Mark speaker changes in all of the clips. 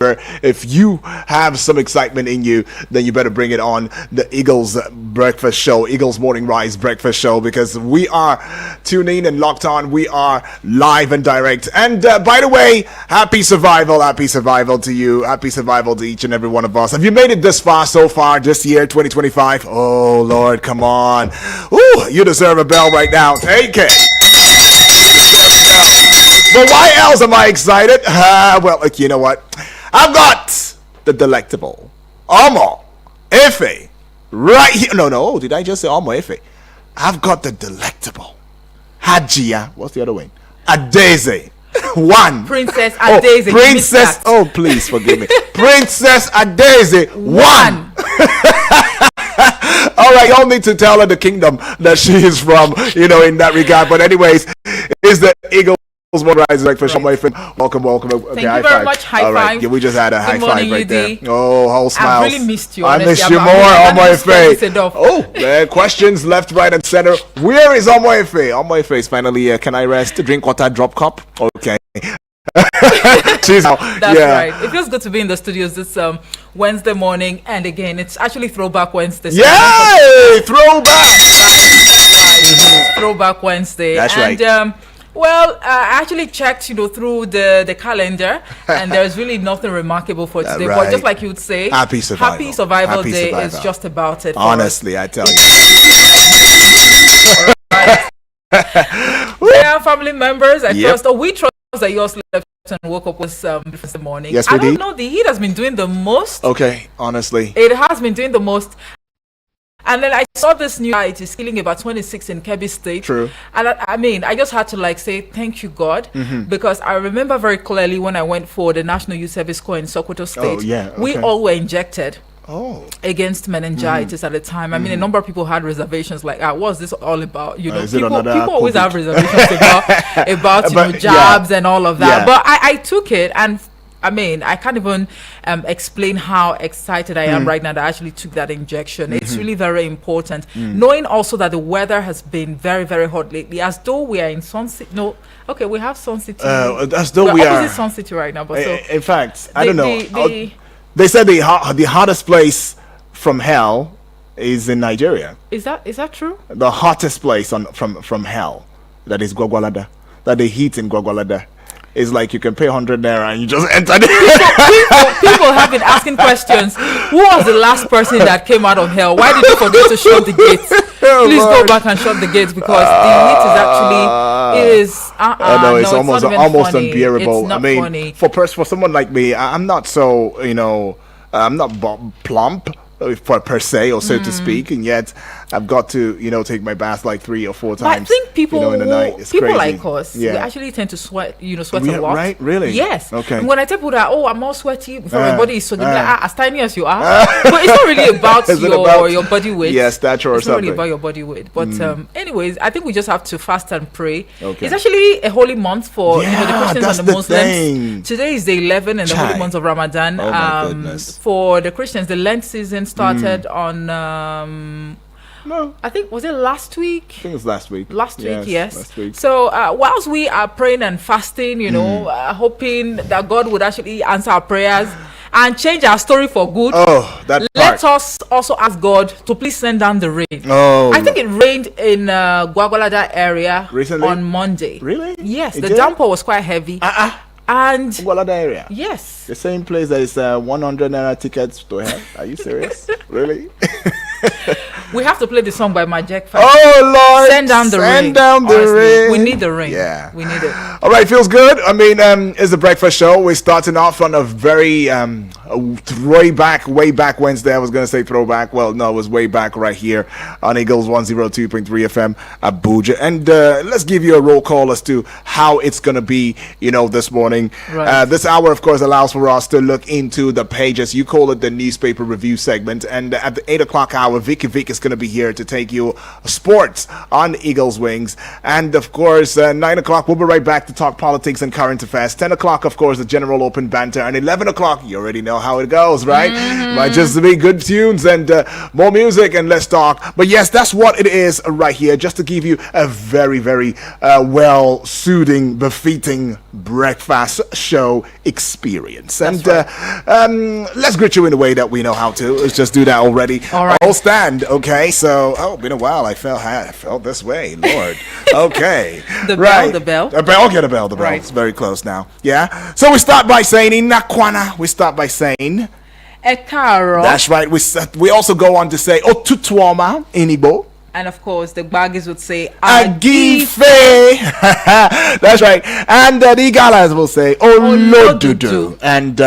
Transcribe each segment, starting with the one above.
Speaker 1: If you have some excitement in you, then you better bring it on the Eagles Breakfast Show, Eagles Morning Rise Breakfast Show, because we are tuning in and locked on. We are live and direct. And by the way, happy survival to you. Happy survival to each and every one of us. Have you made it this far so far this year, 2025? Oh, Lord, come on. Ooh, you deserve a bell right now. Take it. But why else am I excited? Well, you know what? I've got the delectable Omo Efe right here. No, did I just say Omo Efe? I've got the delectable Hajia. What's the other one? Adeze. One.
Speaker 2: Princess Adeze.
Speaker 1: Princess. Oh, please forgive me. Princess Adeze. One. All right, y'all need to tell her the kingdom that she is from, in that regard. But anyways, is the Eagle Rise Breakfast Show, my friend. Welcome. Okay,
Speaker 2: Thank you very much. High
Speaker 1: All right,
Speaker 2: five.
Speaker 1: Yeah, we just had a high five right there. Oh, whole smiles.
Speaker 2: I've really missed you.
Speaker 1: I
Speaker 2: Honestly.
Speaker 1: miss you more, Omoefe.
Speaker 2: Oh,
Speaker 1: Oh, man, questions left, right, and center. Where is Omoefe? Omoefe is finally here. Can I rest? Drink water, drop cup? Okay.
Speaker 2: That's right. It feels good to be in the studios this Wednesday morning, and again, it's actually Throwback Wednesday.
Speaker 1: Yay! Throwback!
Speaker 2: Throwback Wednesday.
Speaker 1: That's right.
Speaker 2: I actually checked, through the calendar, and there's really nothing remarkable for today.
Speaker 1: Right.
Speaker 2: But just like you would say,
Speaker 1: Happy Survival
Speaker 2: Day is just about it.
Speaker 1: Honestly, I tell you.
Speaker 2: Yeah, family members, I trust. We trust that yours slept and woke up with this morning.
Speaker 1: Yes,
Speaker 2: I don't know. The heat has been doing the most.
Speaker 1: Okay, honestly.
Speaker 2: It has been doing the most. And then I saw this new guy. It is killing about 26 in Kebbi State.
Speaker 1: True.
Speaker 2: And I just had to say thank you, God, because I remember very clearly when I went for the National Youth Service Corps in Sokoto State.
Speaker 1: Oh, yeah. Okay.
Speaker 2: We all were injected.
Speaker 1: Oh.
Speaker 2: Against meningitis at the time. I mean, a number of people had reservations what's this all about? People always have reservations about jabs and all of that. Yeah. But I took it, and I can't even explain how excited I am right now that I actually took that injection. It's really very important. Knowing also that the weather has been very, very hot lately, as though we are in Sun City. No, okay, we have Sun City.
Speaker 1: As though we are.
Speaker 2: Opposite Sun City right now. But
Speaker 1: in fact, I don't know. They said the hottest place from hell is in Nigeria.
Speaker 2: Is that true?
Speaker 1: The hottest place from hell, that is Gwagwalada. That the heat in Gwagwalada is like you can pay 100 naira and you just enter.
Speaker 2: People have been asking questions. Who was the last person that came out of hell? Why did you forget to shut the gates? Please go back and shut the gates, because the heat is actually
Speaker 1: it's almost unbearable.
Speaker 2: It's not funny.
Speaker 1: For someone like me, I'm not so I'm not plump per se, or so to speak, and yet I've got to take my bath like 3 or 4 times.
Speaker 2: But I think people
Speaker 1: in the night. It's
Speaker 2: people
Speaker 1: crazy.
Speaker 2: like us, we actually tend to sweat a lot.
Speaker 1: Right? Really?
Speaker 2: Yes.
Speaker 1: Okay.
Speaker 2: And when I tell people that, I'm all sweaty from my body, so they're like, as tiny as you are. But it's not really about your body weight.
Speaker 1: Yeah, stature or something.
Speaker 2: It's not really about your body weight. But anyways, I think we just have to fast and pray.
Speaker 1: Okay.
Speaker 2: It's actually a holy month for the Christians and the Muslims.
Speaker 1: Thing.
Speaker 2: Today is the 11th in the holy month of Ramadan.
Speaker 1: Oh my goodness.
Speaker 2: For the Christians, the Lent season started on
Speaker 1: no,
Speaker 2: I think, was it last week?
Speaker 1: I think it was last week.
Speaker 2: Yes.
Speaker 1: Last week.
Speaker 2: So whilst we are praying and fasting, hoping that God would actually answer our prayers and change our story for good.
Speaker 1: Oh,
Speaker 2: let us also ask God to please send down the rain.
Speaker 1: Oh,
Speaker 2: I think it rained in Gwagwalada area
Speaker 1: recently
Speaker 2: on Monday.
Speaker 1: Really?
Speaker 2: Yes, the downpour was quite heavy. And
Speaker 1: Gwagwalada area.
Speaker 2: Yes.
Speaker 1: The same place that is 100 naira tickets to hell. Are you serious? Really?
Speaker 2: We have to play the song by Majek.
Speaker 1: Oh Lord!
Speaker 2: Send down the rain.
Speaker 1: Send down the rain.
Speaker 2: We need the rain.
Speaker 1: Yeah,
Speaker 2: we need it.
Speaker 1: All right, feels good. I mean, it's the breakfast show. We're starting off on a very way back Wednesday. I was gonna say throwback. Well, no, it was way back right here on Eagles 102.3 FM Abuja. And let's give you a roll call as to how it's gonna be. This morning.
Speaker 2: Right.
Speaker 1: This hour, of course, allows for us to look into the pages. You call it the newspaper review segment, and at the 8 o'clock hour, hour. Vicky Vic is going to be here to take you sports on Eagles Wings. And, of course, 9 o'clock, we'll be right back to talk politics and current affairs. 10 o'clock, of course, the general open banter. And 11 o'clock, you already know how it goes, right? Might just be good tunes and more music and less talk. But, yes, that's what it is right here, just to give you a very, very well-suiting, befitting breakfast show experience. And let's greet you in the way that we know how to. Let's just do that already.
Speaker 2: All right.
Speaker 1: I'll stand. Okay. So, been a while. I felt this way. Lord. Okay.
Speaker 2: The bell.
Speaker 1: Okay, the bell. Right. It's very close now. Yeah. So we start by saying Inakwana. We start by saying
Speaker 2: Ekaro.
Speaker 1: That's right. We also go on to say Otutuoma in Igbo.
Speaker 2: And of course, the Baggies would say
Speaker 1: Agife. That's right. And the Igalas will say Olodudu. And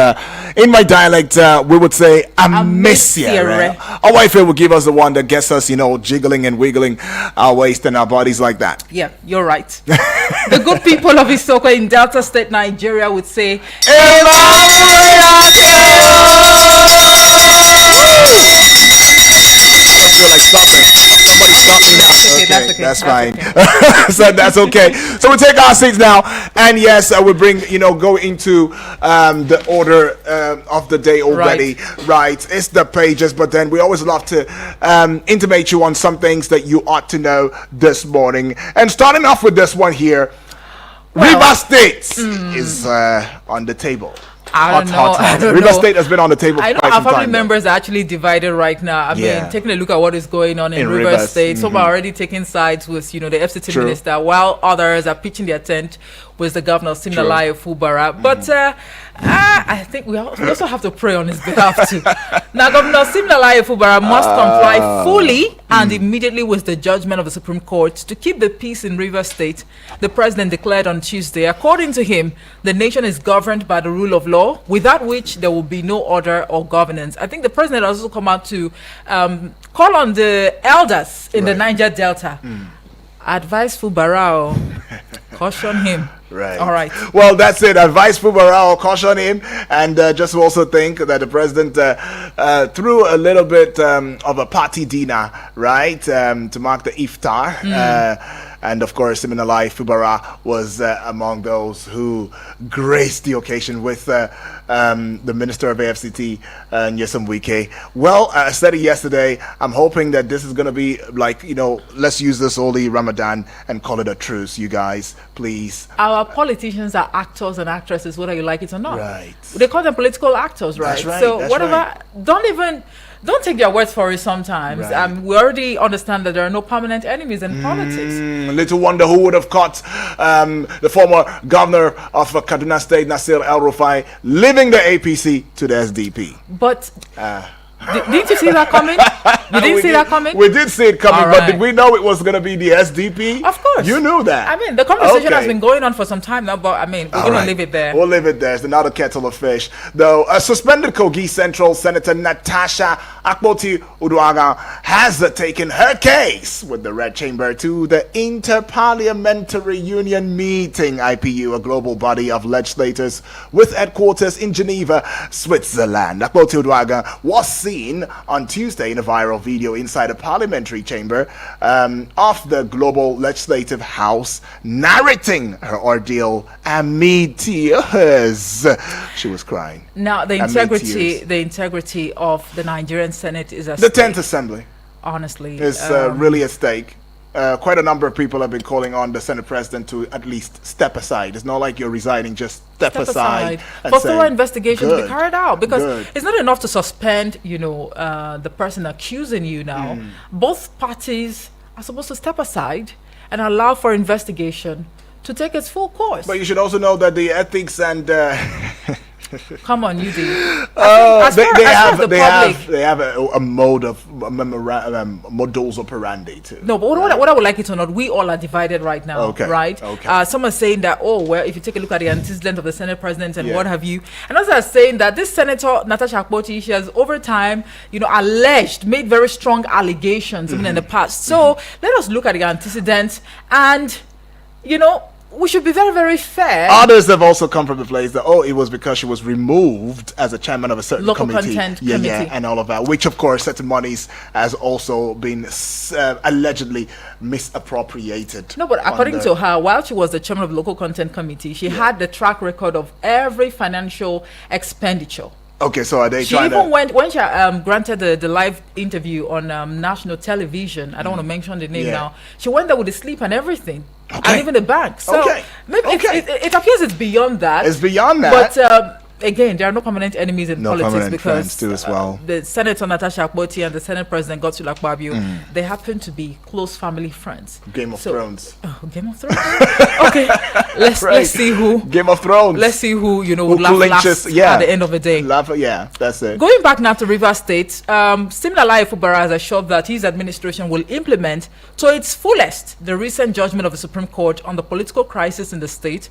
Speaker 1: in my dialect, we would say Amesiere. Our wife will give us the one that gets us, jiggling and wiggling our waist and our bodies like that.
Speaker 2: Yeah, you're right. The good people of Isoko in Delta State, Nigeria would say
Speaker 1: I feel like stopping. Somebody stop me now. Okay, that's fine. So that's okay. So we take our seats now, and yes, we bring go into the order of the day already. Right. It's the pages, but then we always love to intimate you on some things that you ought to know this morning. And starting off with this one here, River State is on the table.
Speaker 2: I don't know.
Speaker 1: River State has been on the table for
Speaker 2: I know
Speaker 1: quite
Speaker 2: our
Speaker 1: some time.
Speaker 2: family members are actually divided right now. I mean, taking a look at what is going on in River State. Some are already taking sides with, the FCT minister, while others are pitching their tent with the governor, Siminalayi Fubara. But I think we also have to pray on his behalf too. Now, Governor Siminalayi Fubara must comply fully and immediately with the judgment of the Supreme Court to keep the peace in River State. The president declared on Tuesday, according to him, the nation is governed by the rule of law, without which there will be no order or governance. I think the president has also come out to call on the elders in the Niger Delta. Advise Fubara, caution him.
Speaker 1: Right.
Speaker 2: All right.
Speaker 1: Well, that's it. Advise Fubara, caution him, and just also think that the president threw a little bit of a party dinner, right, to mark the iftar. And of course, Siminalayi Fubara was among those who graced the occasion with the Minister of AFCT, Nyesom Wike. Well, I said it yesterday. I'm hoping that this is going to be like, let's use this holy Ramadan and call it a truce, you guys, please.
Speaker 2: Our politicians are actors and actresses, whether you like it or not.
Speaker 1: Right.
Speaker 2: They call them political actors, right?
Speaker 1: That's right.
Speaker 2: So
Speaker 1: that's
Speaker 2: whatever,
Speaker 1: right.
Speaker 2: Don't take their words for it sometimes.
Speaker 1: Right.
Speaker 2: We already understand that there are no permanent enemies in politics.
Speaker 1: Little wonder who would have caught the former governor of Kaduna State, Nasir El-Rufai, leaving the APC to the SDP.
Speaker 2: But didn't you see that coming? You didn't see that coming?
Speaker 1: We did see it coming, but did we know it was going to be the SDP?
Speaker 2: Of course.
Speaker 1: You knew that.
Speaker 2: I mean, the conversation has been going on for some time now, but we're going to leave it there.
Speaker 1: We'll leave it there. It's another kettle of fish. Though, suspended Kogi Central Senator Natasha Akpoti Uduaghan has taken her case with the Red Chamber to the Interparliamentary Union meeting, IPU, a global body of legislators with headquarters in Geneva, Switzerland. Akpoti Uduaghan was seen on Tuesday in a viral video inside a parliamentary chamber of the Global Legislative House, narrating her ordeal amid tears. She was crying.
Speaker 2: Now, the integrity of the Nigerian Senate is at
Speaker 1: the 10th Assembly.
Speaker 2: Honestly,
Speaker 1: is really at stake. Quite a number of people have been calling on the Senate President to at least step aside. It's not like you're resigning, just step aside.
Speaker 2: For thorough investigation to be carried out. Because it's not enough to suspend, the person accusing you now. Both parties are supposed to step aside and allow for investigation to take its full course.
Speaker 1: But you should also know that the ethics and...
Speaker 2: Come on, you do.
Speaker 1: They have a mode of modus operandi too.
Speaker 2: No, but what I would like it or not, we all are divided right now, right?
Speaker 1: Okay.
Speaker 2: Some are saying that, if you take a look at the antecedent of the Senate President and what have you, and others are saying that this Senator Natasha Akpoti, she has over time, made very strong allegations even in the past. So let us look at the antecedents and, we should be very, very fair.
Speaker 1: Others have also come from the place that, it was because she was removed as a chairman of a certain
Speaker 2: local
Speaker 1: committee.
Speaker 2: Content
Speaker 1: yeah,
Speaker 2: committee.
Speaker 1: Yeah, and all of that, which of course certain monies has also been allegedly misappropriated.
Speaker 2: No, but according to her, while she was the chairman of the local content committee, she had the track record of every financial expenditure.
Speaker 1: Okay, so are they
Speaker 2: she even went when she granted the live interview on national television. I don't want to mention the name now. She went there with the slip and everything, and even the bank. So maybe it appears it's beyond that.
Speaker 1: It's beyond that.
Speaker 2: But again, there are no permanent enemies in politics because
Speaker 1: too as well.
Speaker 2: The Senator Natasha Akpoti and the Senate President Godswill Akpabio, they happen to be close family friends.
Speaker 1: Game of Thrones.
Speaker 2: Oh, Game of Thrones. Okay, let's see who.
Speaker 1: Game of Thrones.
Speaker 2: Let's see who would laugh last at the end of the day.
Speaker 1: That's it.
Speaker 2: Going back now to Rivers State, Siminalayi Fubara has assured that his administration will implement to its fullest the recent judgment of the Supreme Court on the political crisis in the state,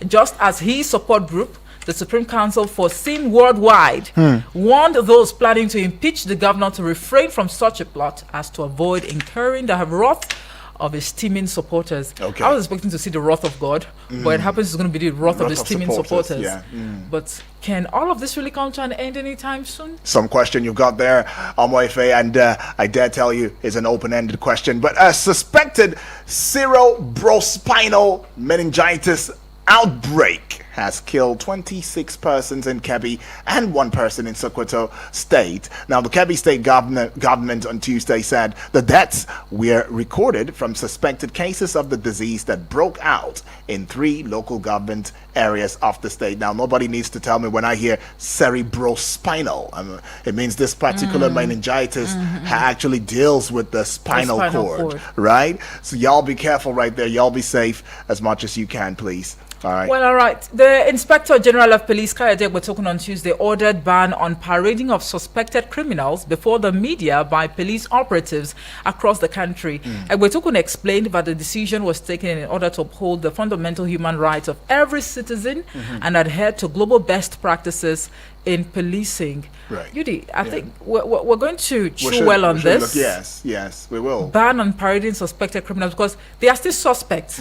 Speaker 2: just as his support group, the Supreme Council for Sin Worldwide, warned those planning to impeach the governor to refrain from such a plot as to avoid incurring the wrath of his steaming supporters.
Speaker 1: Okay.
Speaker 2: I was expecting to see the wrath of God, but it happens it's going to be the wrath of the steaming supporters.
Speaker 1: Yeah.
Speaker 2: But can all of this really come to an end anytime soon?
Speaker 1: Some question you've got there, Amoife, and I dare tell you is an open-ended question. But a suspected cerebrospinal meningitis outbreak has killed 26 persons in Kebbi and 1 person in Sokoto State. Now, the Kebbi State government on Tuesday said the deaths were recorded from suspected cases of the disease that broke out in 3 local government areas of the state. Now, nobody needs to tell me when I hear cerebrospinal. It means this particular meningitis actually deals with the spinal cord, right? So y'all be careful right there. Y'all be safe as much as you can, please. All right.
Speaker 2: Well, all right. The Inspector General of Police, Kayode Egbetokun, on Tuesday ordered ban on parading of suspected criminals before the media by police operatives across the country. Egbetokun explained that the decision was taken in order to uphold the fundamental human rights of every citizen and adhere to global best practices in policing.
Speaker 1: Right.
Speaker 2: Yudi, I think we're going to chew well on this.
Speaker 1: Yes, we will.
Speaker 2: Ban on parading suspected criminals because they are still suspects.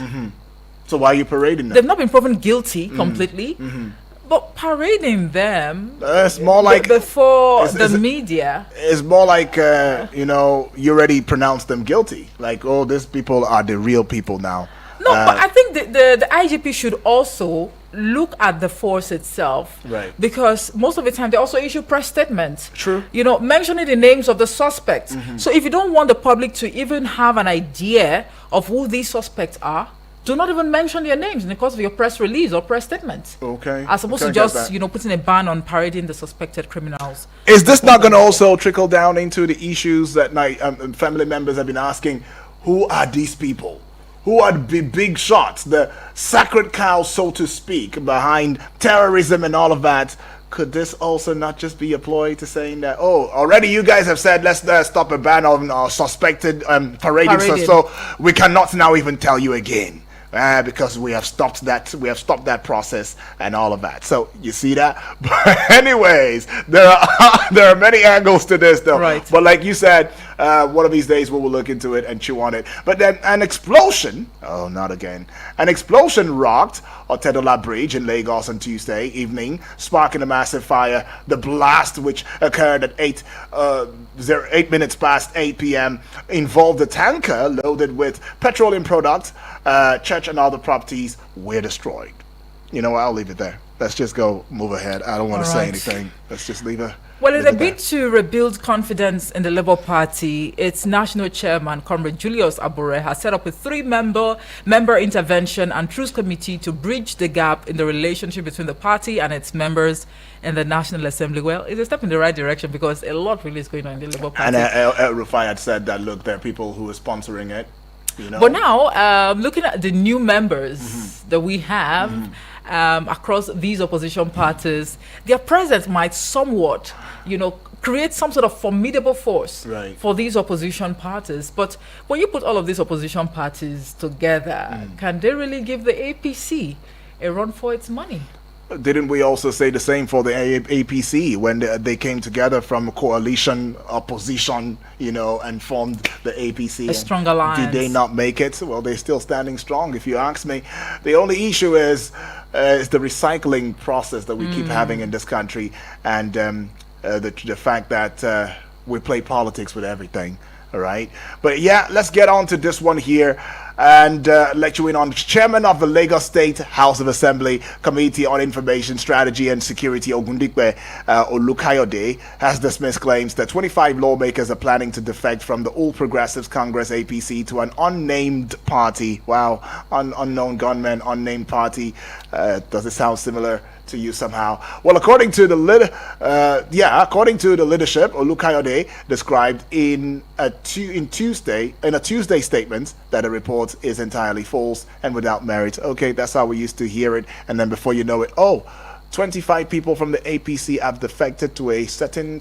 Speaker 1: So why are you parading them?
Speaker 2: They've not been proven guilty completely, but parading them
Speaker 1: it's more like
Speaker 2: before the media.
Speaker 1: It's more like you already pronounced them guilty. Like, these people are the real people now.
Speaker 2: No, but I think the IGP should also look at the force itself,
Speaker 1: right?
Speaker 2: Because most of the time they also issue press statements.
Speaker 1: True.
Speaker 2: Mentioning the names of the suspects. So if you don't want the public to even have an idea of who these suspects are, do not even mention their names in the course of your press release or press statement.
Speaker 1: Okay.
Speaker 2: As opposed to just, putting a ban on parading the suspected criminals.
Speaker 1: Is this not going to also trickle down into the issues that my family members have been asking? Who are these people? Who are the big shots, the sacred cows, so to speak, behind terrorism and all of that? Could this also not just be a ploy to saying that, already you guys have said let's stop a ban on suspected parading. So we cannot now even tell you again. Because we have stopped that process and all of that. So you see that. But anyways, there are many angles to this, though.
Speaker 2: Right.
Speaker 1: But like you said, one of these days we will look into it and chew on it. But then an explosion. Oh, not again. An explosion rocked Otedola Bridge in Lagos on Tuesday evening, sparking a massive fire. The blast, which occurred at 8 minutes past 8 p.m., involved a tanker loaded with petroleum products. Church and other properties were destroyed. You know what? I'll leave it there. Let's just go move ahead. I don't want to say anything. Let's just leave it.
Speaker 2: Well, in a bid to rebuild confidence in the Labour Party, its national chairman, Comrade Julius Abure, has set up a 3-member intervention and truth committee to bridge the gap in the relationship between the party and its members in the National Assembly. Well, it's a step in the right direction because a lot really is going on in the Labour Party.
Speaker 1: And El Rufai had said that, look, there are people who are sponsoring it.
Speaker 2: But now, looking at the new members that we have across these opposition parties, their presence might somewhat, create some sort of formidable force for these opposition parties. But when you put all of these opposition parties together, can they really give the APC a run for its money?
Speaker 1: didn't we also say the same for the APC when they came together from a coalition opposition, and formed the APC?
Speaker 2: A strong alliance.
Speaker 1: Did they not make it? Well, they're still standing strong, if you ask me. The only issue is the recycling process that we keep having in this country, and the fact that we play politics with everything. All right. But yeah, let's get on to this one here and let you in on. Chairman of the Lagos State House of Assembly Committee on Information Strategy and Security, Ogundipe Olukayode, has dismissed claims that 25 lawmakers are planning to defect from the All Progressives Congress APC to an unnamed party. Wow, unknown gunmen, unnamed party. Does it sound similar to you somehow? Well, according to the leadership, Olukayode described in a Tuesday statement that a report is entirely false and without merit. Okay, that's how we used to hear it, and then before you know it, 25 people from the APC have defected to a certain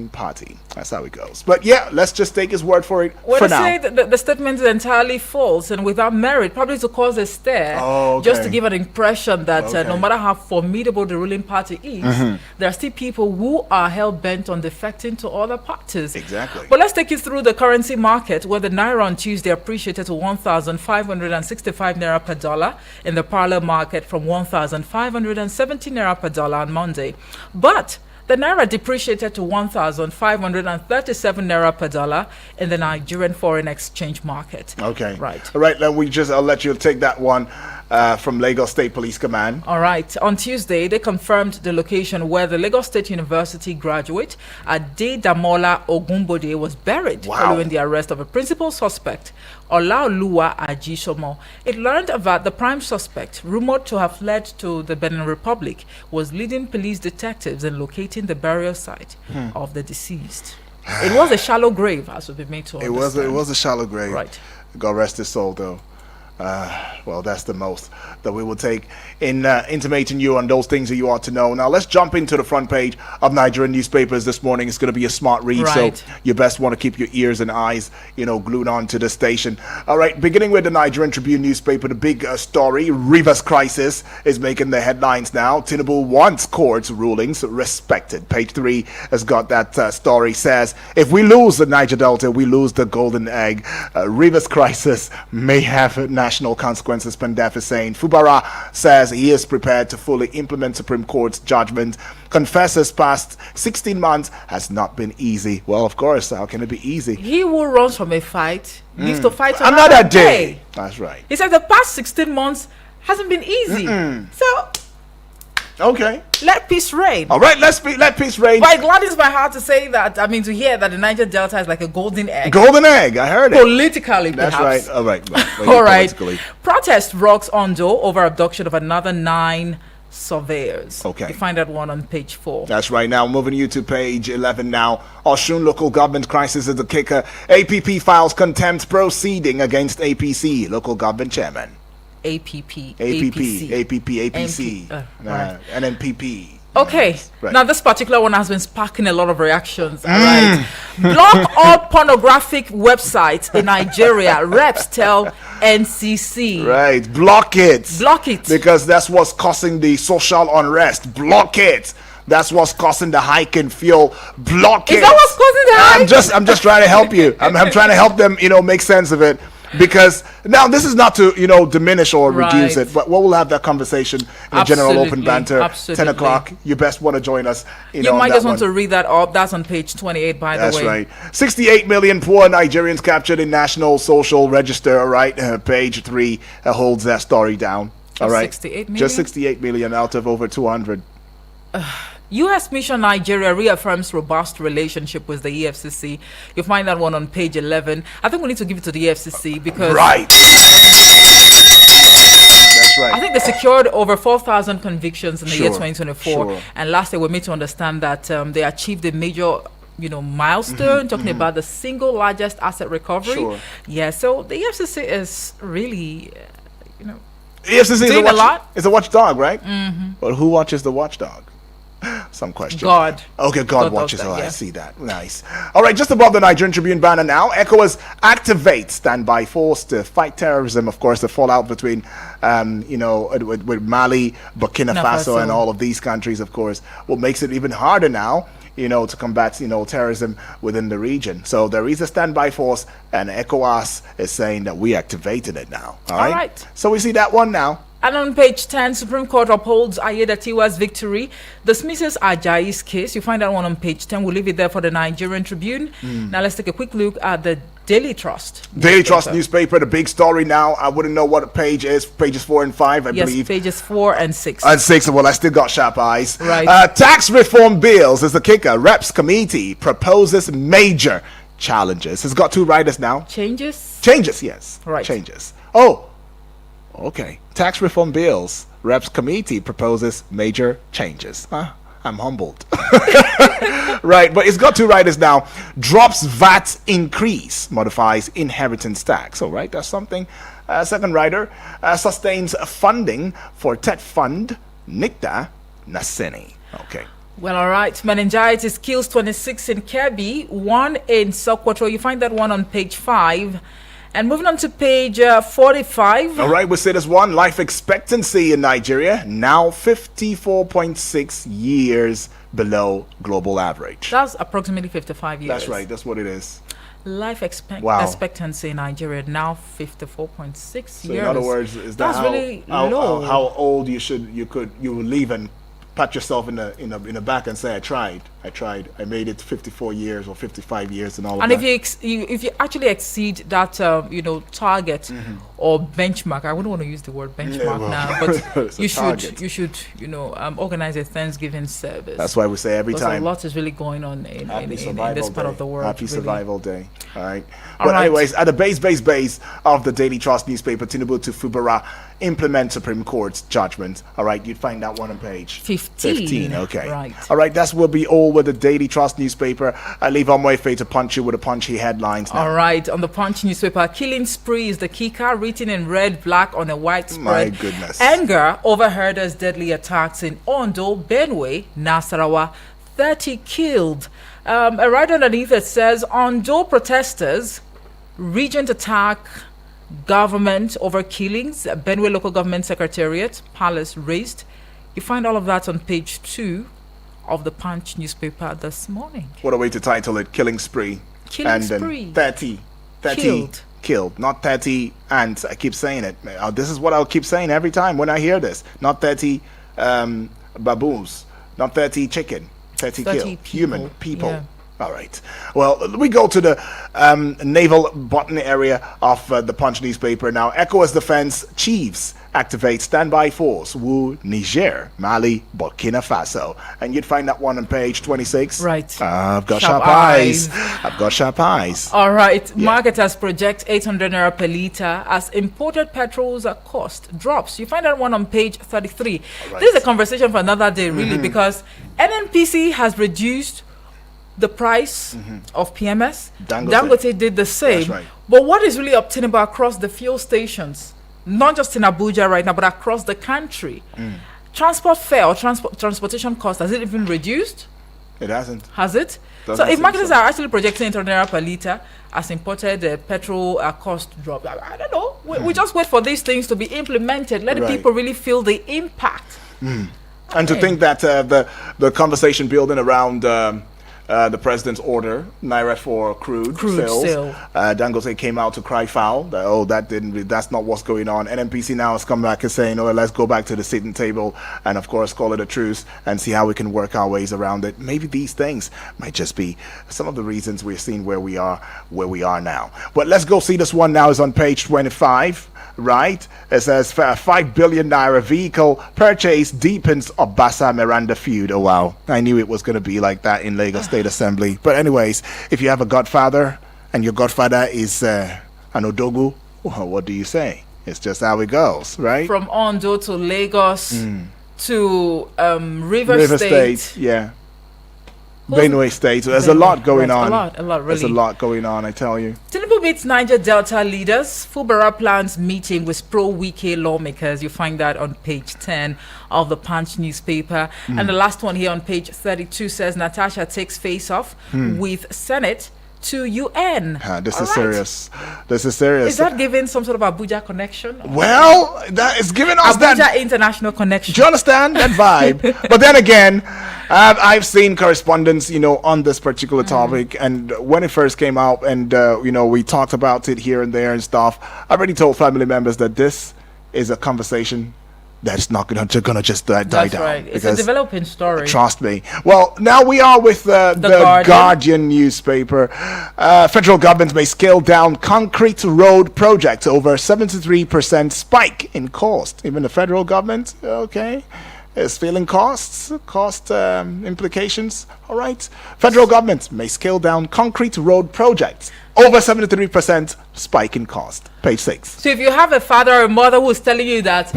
Speaker 1: party. That's how it goes. But yeah, let's just take his word for it for now.
Speaker 2: Say the statement is entirely false and without merit, probably to cause a stir, just to give an impression that no matter how formidable the ruling party is, there are still people who are hell-bent on defecting to other parties.
Speaker 1: Exactly.
Speaker 2: But let's take you through the currency market, where the Naira on Tuesday appreciated to 1,565 Naira per dollar in the parallel market from 1,570 Naira per dollar on Monday. But the Naira depreciated to 1,537 Naira per dollar in the Nigerian foreign exchange market.
Speaker 1: Okay.
Speaker 2: Right.
Speaker 1: All right, then I'll let you take that one from Lagos State Police Command.
Speaker 2: All right. On Tuesday, they confirmed the location where the Lagos State University graduate Adedamola Ogunbode was buried following the arrest of a principal suspect, Olaoluwa Ajisomo. It learned that the prime suspect, rumored to have fled to the Benin Republic, was leading police detectives in locating the burial site of the deceased. It was a shallow grave, as would be made to understand.
Speaker 1: It was a shallow grave.
Speaker 2: Right.
Speaker 1: God rest his soul, though. Well, that's the most that we will take in intimating you on those things that you ought to know. Now, let's jump into the front page of Nigerian newspapers this morning. It's going to be a smart read, so you best want to keep your ears and eyes, glued on to the station. All right, beginning with the Nigerian Tribune newspaper, the big story, Rivers crisis is making the headlines now. Tinubu wants courts rulings respected. Page 3 has got that story, says, if we lose the Niger Delta, we lose the golden egg. Rivers crisis may have national consequences, Pandef is saying. Fubara says he is prepared to fully implement Supreme Court's judgment. Confesses past 16 months has not been easy. Well, of course, how can it be easy?
Speaker 2: He who runs from a fight lives to fight
Speaker 1: another day. That's right.
Speaker 2: He said the past 16 months hasn't been easy. So,
Speaker 1: okay,
Speaker 2: let peace reign.
Speaker 1: All right, let peace reign.
Speaker 2: But it gladdens my heart to say that, to hear that the Niger Delta is like a golden egg.
Speaker 1: Golden egg, I heard it.
Speaker 2: Politically,
Speaker 1: that's
Speaker 2: perhaps.
Speaker 1: right. All right.
Speaker 2: All right. Protest rocks Ondo over abduction of another 9 surveyors.
Speaker 1: Okay.
Speaker 2: You find that one on page 4.
Speaker 1: That's right. Now, moving you to page 11 now. Osun local government crisis is the kicker. APP files contempt proceeding against APC, local government chairman.
Speaker 2: APC.
Speaker 1: NNPP.
Speaker 2: Okay, Now this particular one has been sparking a lot of reactions. All right, block all pornographic websites in Nigeria. Reps tell NCC.
Speaker 1: Right, block it.
Speaker 2: Block it.
Speaker 1: Because that's what's causing the social unrest. Block it. That's what's causing the hike in fuel. Block it.
Speaker 2: Is that what's causing the hike?
Speaker 1: I'm just trying to help you. I'm trying to help them, make sense of it. Because now this is not to diminish or reduce it, but we'll have that conversation in a general open banter. 10 o'clock. You best want to join us.
Speaker 2: You might just want to read that up. That's on page 28, by the way.
Speaker 1: That's right. 68 million poor Nigerians captured in National Social Register. All right, page 3 holds that story down. All right,
Speaker 2: 68 million?
Speaker 1: Just 68 million out of over 200.
Speaker 2: U.S. Mission Nigeria reaffirms robust relationship with the EFCC. You'll find that one on page 11. I think we need to give it to the EFCC because...
Speaker 1: Right. That's right.
Speaker 2: I think they secured over 4,000 convictions in the year 2024. And last year we made to understand that they achieved a major... milestone, talking about the single largest asset recovery. Yeah, so the EFCC is really,
Speaker 1: EFCC
Speaker 2: doing a lot.
Speaker 1: It's a watchdog, right? But who watches the watchdog? some question.
Speaker 2: God.
Speaker 1: Okay, God watches. That, I see that. Nice. All right, just above the Nigerian Tribune banner now, ECOWAS activate standby force to fight terrorism. Of course, the fallout between, with Mali, Burkina Faso, and all of these countries, of course, what makes it even harder now, to combat, terrorism within the region. So there is a standby force, and ECOWAS is saying that we activated it now. All right. So we see that one now.
Speaker 2: And on page 10, Supreme Court upholds Ayedatiwa's victory, dismisses Ajayi's case. You find that one on page 10. We'll leave it there for the Nigerian Tribune. Now let's take a quick look at the Daily Trust.
Speaker 1: Daily Trust newspaper, the big story now. I wouldn't know what page is. Pages 4 and 5, I believe.
Speaker 2: Yes, pages 4 and 6.
Speaker 1: And 6. Well, I still got sharp eyes.
Speaker 2: Right.
Speaker 1: Tax reform bills is the kicker. Reps committee proposes major challenges. It's got 2 writers now.
Speaker 2: Changes,
Speaker 1: yes.
Speaker 2: Right.
Speaker 1: Changes. Oh, okay. Tax reform bills. Reps committee proposes major changes. I'm humbled. Right, but it's got 2 writers now. Drops VAT increase, modifies inheritance tax. All right, that's something. Second writer, sustains funding for TET Fund, Nikta Naseni. Okay.
Speaker 2: Well, all right. Meningitis kills 26 in Kebbi, 1 in Sokoto. You find that one on page 5. And moving on to page 45.
Speaker 1: All right, we'll say this one. Life expectancy in Nigeria now 54.6 years below global average.
Speaker 2: That's approximately 55 years.
Speaker 1: That's right. That's what it is.
Speaker 2: Life expectancy in Nigeria now 54.6 years.
Speaker 1: So in other words, is that
Speaker 2: really low?
Speaker 1: How old you will leave and pat yourself in the back and say, I tried, I made it 54 years or 55 years and all of that.
Speaker 2: And if you actually exceed that target or benchmark, I wouldn't want to use the word benchmark now, but you should organize a Thanksgiving service.
Speaker 1: That's why we say every time.
Speaker 2: A lot is really going on in this part of the world.
Speaker 1: Happy Survival Day. All right. But anyways, at the base of the Daily Trust newspaper, Tinubu to Fubara implement Supreme Court's judgment. All right, you'd find that one on page 15. Okay.
Speaker 2: Right.
Speaker 1: All right, that will be all with the Daily Trust newspaper. I leave Omoefe to punch you with the punchy headlines now.
Speaker 2: All right, on the Punch newspaper, killing spree is the kicker, written in red, black on a white spread.
Speaker 1: My goodness.
Speaker 2: Anger over herders' deadly attacks in Ondo, Benue, Nasarawa, 30 killed. A right underneath it says, Ondo protesters, regent attack government over killings, Benue local government secretariat, palace razed. You find all of that on page 2 of the Punch newspaper this morning.
Speaker 1: What a way to title it, killing spree.
Speaker 2: Killing spree.
Speaker 1: 30 killed, not 30 ants. I keep saying it. This is what I'll keep saying every time when I hear this. Not 30 baboons, not 30 chicken, 30 killed. Human people. Yeah. All right. Well, we go to the naval botany area of the Punch newspaper now. ECOWAS defense chiefs activate standby force. Wu, Niger, Mali, Burkina Faso. And you'd find that one on page 26.
Speaker 2: Right.
Speaker 1: I've got sharp eyes. I've got sharp eyes.
Speaker 2: All right. Yeah. Marketers project 800 naira per litre as imported petrol's cost drops. You find that one on page 33. Right. This is a conversation for another day, really, because NNPC has reduced the price of PMS. Dangote did the same.
Speaker 1: That's right.
Speaker 2: But what is really obtainable across the fuel stations, not just in Abuja right now, but across the country, transport fare or transportation cost, has it even reduced?
Speaker 1: It hasn't.
Speaker 2: Has it? So if marketers are actually projecting 800 naira per litre as imported petrol cost drop, I don't know. We just wait for these things to be implemented. Let the people really feel the impact.
Speaker 1: And to think that the conversation building around the president's order, Naira for crude sales. Dangote came out to cry foul. That's not what's going on. NNPC now has come back and saying, let's go back to the sitting table and, of course, call it a truce and see how we can work our ways around it. Maybe these things might just be some of the reasons we're seeing where we are now. But let's go see this one now. Is on page 25. Right, it says 5 billion naira vehicle purchase deepens Obasa Miranda feud. Oh wow, I knew it was going to be like that in Lagos State Assembly. But anyways, if you have a godfather and your godfather is an Odogu, well, what do you say? It's just how it goes, right?
Speaker 2: From Ondo to Lagos to River State.
Speaker 1: Yeah. Benue State. So there's a lot going on.
Speaker 2: A lot, really.
Speaker 1: There's a lot going on, I tell you.
Speaker 2: Tinubu meets Niger Delta leaders. Fubara plans meeting with pro-Wike lawmakers. You find that on page 10 of the Punch newspaper. And the last one here on page 32 says Natasha takes face off with Senate to UN.
Speaker 1: This is serious. This is serious.
Speaker 2: Is that giving some sort of Abuja connection?
Speaker 1: Well, that is giving us
Speaker 2: Abuja international connection.
Speaker 1: Do you understand that vibe? But then again, I've seen correspondence, on this particular topic, and when it first came out, and we talked about it here and there and stuff. I already told family members that this is a conversation that's not gonna just die down. That's
Speaker 2: right. It's a developing story.
Speaker 1: Trust me. Well, now we are with the Guardian newspaper. Federal government may scale down concrete road projects over 73% spike in cost. Even the federal government, is feeling cost implications. All right. Federal government may scale down concrete road projects. Over 73% spike in cost. Page 6.
Speaker 2: So if you have a father or a mother who is telling you that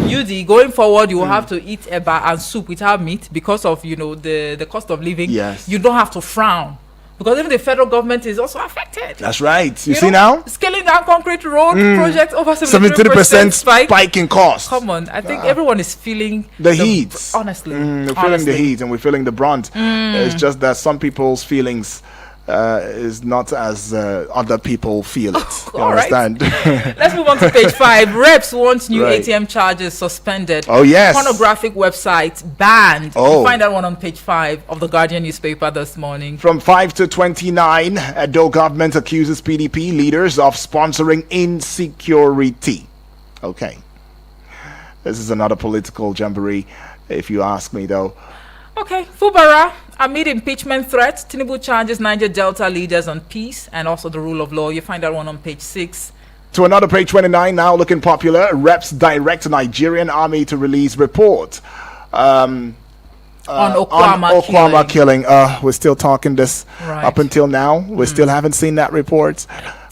Speaker 2: going forward you will have to eat eba and soup without meat because of the cost of living,
Speaker 1: yes,
Speaker 2: you don't have to frown. Because even the federal government is also affected.
Speaker 1: That's right. You see now?
Speaker 2: Scaling down concrete road projects over
Speaker 1: 73% spike in cost.
Speaker 2: Come on. I think everyone is feeling
Speaker 1: the heat.
Speaker 2: Honestly.
Speaker 1: We're feeling the heat and we're feeling the brunt. It's just that some people's feelings is not as other people feel it. You understand?
Speaker 2: Right. Let's move on to page 5. Reps want new ATM charges suspended.
Speaker 1: Oh, yes.
Speaker 2: Pornographic websites banned. You find that one on page 5 of the Guardian newspaper this morning.
Speaker 1: From 5 to 29, Edo government accuses PDP leaders of sponsoring insecurity. Okay. This is another political jamboree, if you ask me, though.
Speaker 2: Okay, Fubara, amid impeachment threats, Tinubu charges Niger Delta leaders on peace and also the rule of law. You find that one on page 6.
Speaker 1: To another page 29, now looking popular. Reps direct Nigerian army to release report on Okwama killing. We're still talking this up until now. We still haven't seen that report.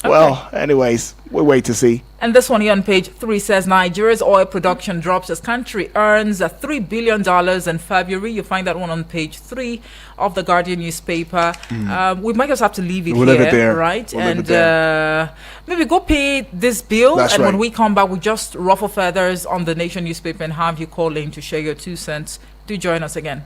Speaker 1: Okay. Well, anyways, we'll wait to see.
Speaker 2: And this one here on page 3 says Nigeria's oil production drops as country earns $3 billion in February. You find that one on page 3 of the Guardian newspaper. We might just have to leave it here, right? Maybe go pay this bill. That's right. When we come back, we just ruffle feathers on the Nation newspaper and have you call in to share your 2 cents. Do join us again.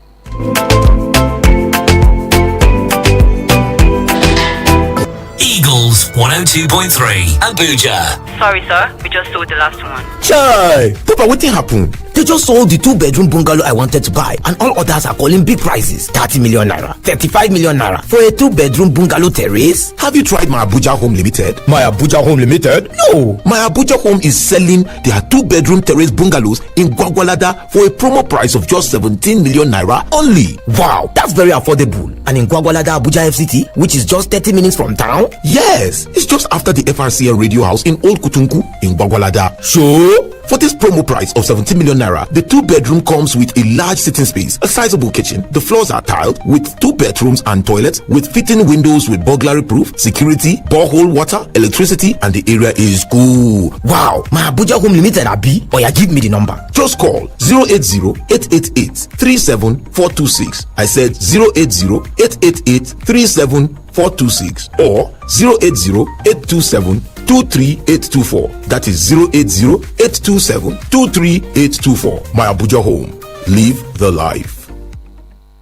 Speaker 3: Eagles 102.3 Abuja.
Speaker 4: Sorry, sir. We just sold the last one.
Speaker 5: Chai! Papa, what happened? They just sold the 2-bedroom bungalow I wanted to buy, and all others are calling big prices. 30 million naira, 35 million naira for a 2-bedroom bungalow terrace.
Speaker 6: Have you tried My Abuja Home Limited?
Speaker 5: My Abuja Home Limited? No.
Speaker 6: My Abuja Home is selling their 2-bedroom terrace bungalows in Gwagwalada for a promo price of just 17 million naira only.
Speaker 5: Wow, that's very affordable. And in Gwagwalada, Abuja FCT, which is just 30 minutes from town?
Speaker 6: Yes, it's just after the FRCN radio house in Old Kutunku in Gwagwalada.
Speaker 5: So,
Speaker 6: for this promo price of 17 million naira, the 2-bedroom comes with a large sitting space, a sizable kitchen. The floors are tiled with 2 bedrooms and toilets with fitting windows with burglary proof, security, borehole water, electricity, and the area is cool.
Speaker 5: Wow, My Abuja Home Limited, Abi. Or give me the number.
Speaker 6: Just call 080-888-37426. I said 080-888-37426 or 080-827-23824. That is 080-827-23824. My Abuja Home. Live the life.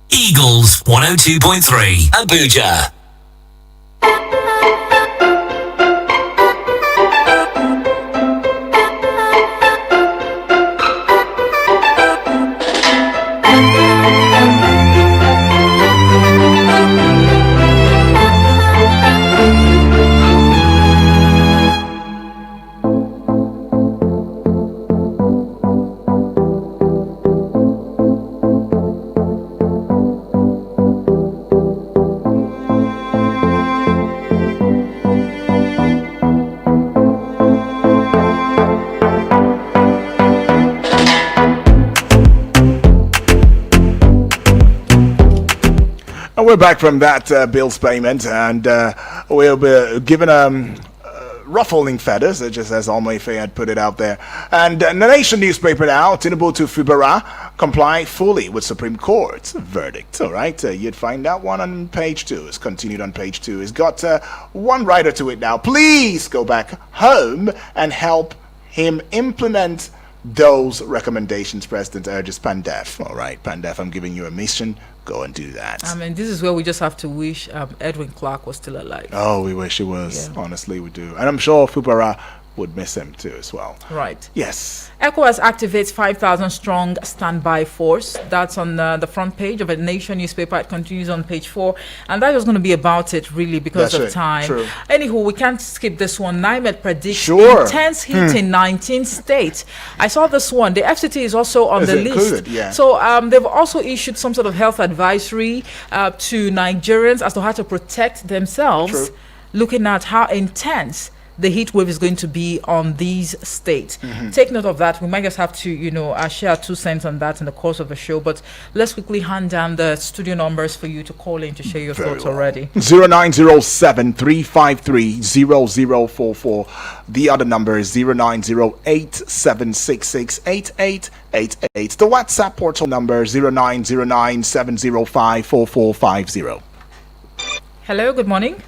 Speaker 3: Eagles 102.3 Abuja.
Speaker 1: We're back from that bills payment, and we'll be given ruffling feathers, just as Almay Faye had put it out there. And the Nation newspaper now, Tinubu to Fubara comply fully with Supreme Court's verdict. All right, you'd find that one on page 2. It's continued on page 2. It's got one writer to it now. Please go back home and help him implement those recommendations, President urges Pandef. All right, Pandef, I'm giving you a mission. Go and do that.
Speaker 2: I mean, this is where we just have to wish Edwin Clark was still alive.
Speaker 1: Oh, we wish he was. Yeah. Honestly, we do. And I'm sure Fubara would miss him too as well.
Speaker 2: Right.
Speaker 1: Yes.
Speaker 2: ECOWAS activates 5,000 strong standby force. That's on the front page of a Nation newspaper. It continues on page 4. And that was going to be about it, really, because of time.
Speaker 1: True.
Speaker 2: Anywho, we can't skip this one. NIMED predicts intense heat in 19 states. I saw this one. The FCT is also on the list.
Speaker 1: Yeah.
Speaker 2: So they've also issued some sort of health advisory to Nigerians as to how to protect themselves, looking at how intense the heat wave is going to be on these states. Take note of that. We might just have to, share 2 cents on that in the course of the show. But let's quickly hand down the studio numbers for you to call in to share your thoughts already.
Speaker 1: 0907-353-0044. The other number is 0908-766-8888. The WhatsApp portal number 0909-705-4450.
Speaker 2: Hello, good morning.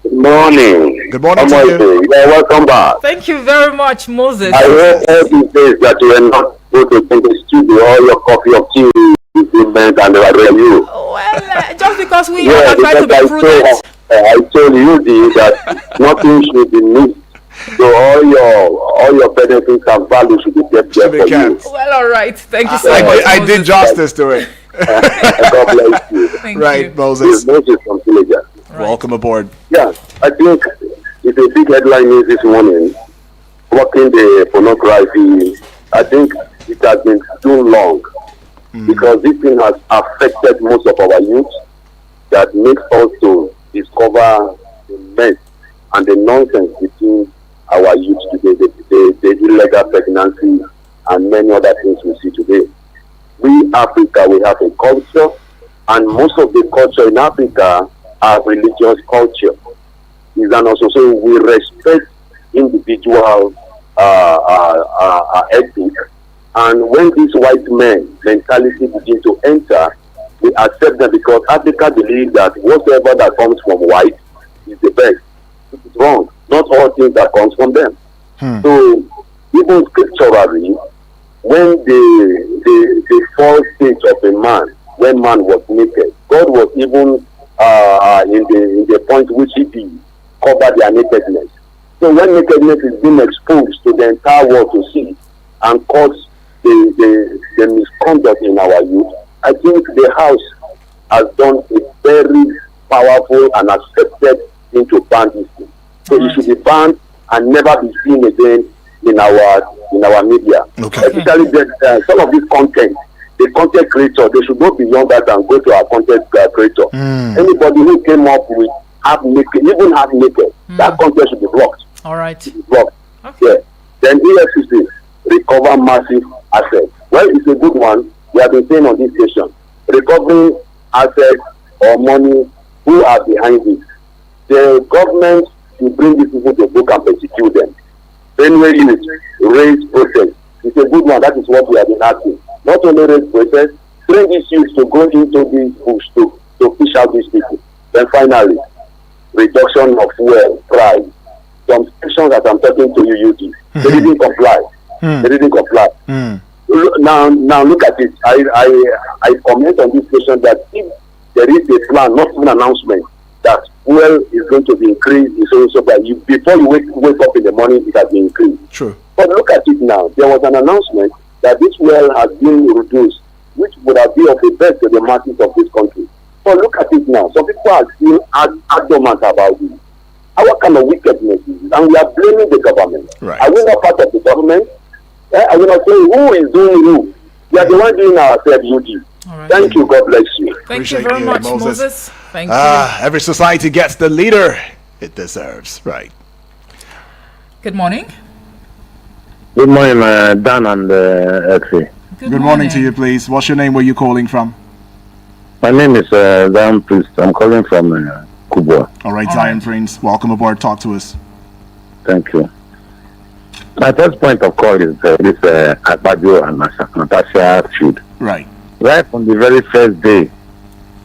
Speaker 7: Good morning.
Speaker 1: Good morning to you.
Speaker 7: Yeah, welcome back.
Speaker 2: Thank you very much, Moses.
Speaker 7: I heard all these days that you were not going to the studio, all your coffee of tea, and they were you.
Speaker 2: Well, just because we are trying to be prudent.
Speaker 7: I told you that nothing should be missed. So all your benefits and values should be kept there for you.
Speaker 2: Well, all right. Thank you so much.
Speaker 1: I did justice to it.
Speaker 7: God bless you.
Speaker 2: Thank
Speaker 1: you.
Speaker 7: Moses from Villager.
Speaker 2: Right.
Speaker 1: Welcome aboard.
Speaker 7: Yeah, I think it's a big headline news this morning. Working the pornography, I think it has been too long because this thing has affected most of our youth. That makes us to discover the mess and the nonsense between our youth today, the illegal pregnancy and many other things we see today. We Africa, we have a culture, and most of the culture in Africa are religious culture. Is and also so we respect individual ethic, and when this white man mentality begin to enter, we accept them because Africa believes that whatever that comes from white is the best. It is wrong. Not all things that comes from them. So even scripturally, when the false state of a man, when man was naked, God was even in the point which he did cover their nakedness. So when nakedness is being exposed to the entire world to see and cause the misconduct in our youth, I think the house has done a very powerful and accepted thing to ban this thing. So it should be banned and never be seen again in our media.
Speaker 1: Okay.
Speaker 7: Especially some of this content. The content creator, they should go beyond that and go to our content creator. Anybody who came up with half naked, that content should be blocked.
Speaker 2: All right.
Speaker 7: Blocked.
Speaker 2: Okay.
Speaker 7: Yeah. Then EFCC recover massive assets. Well, it's a good one. We have been saying on this station, recovering assets or money, who are behind it? The government will bring these people to book and persecute them. Then when you raise protest, it's a good one. That is what we have been asking. Not only raise protest, bring these youths to go into these bush to fish out these people. Then finally, reduction of fuel price. Some stations that I'm talking to you, they didn't comply. They didn't comply. Now look at it. I comment on this station that if there is a plan, not an announcement, that fuel is going to be increased, so that before you wake up in the morning, it has been increased.
Speaker 1: True.
Speaker 7: But look at it now. There was an announcement that this fuel has been reduced, which would have been of a benefit to the masses of this country. But look at it now. Some people are still adamant about it. What kind of wickedness is it? And we are blaming the government.
Speaker 1: Right.
Speaker 7: Are we not part of the government? Are we not saying who is doing who? We are the one doing ourselves duty. Right. Thank you. God bless you.
Speaker 2: Thank you very much, Moses. Thank you.
Speaker 1: Every society gets the leader it deserves. Right.
Speaker 2: Good morning.
Speaker 7: Good morning, Dan and Exie.
Speaker 1: Good morning to you, please. What's your name? Where are you calling from?
Speaker 7: My name is Zion Priest. I'm calling from Kubwa.
Speaker 1: All right, Zion Prince. Welcome aboard. Talk to us.
Speaker 8: Thank you. My first point of call is this Akpabio and Natasha feud.
Speaker 1: Right.
Speaker 8: Right from the very first day.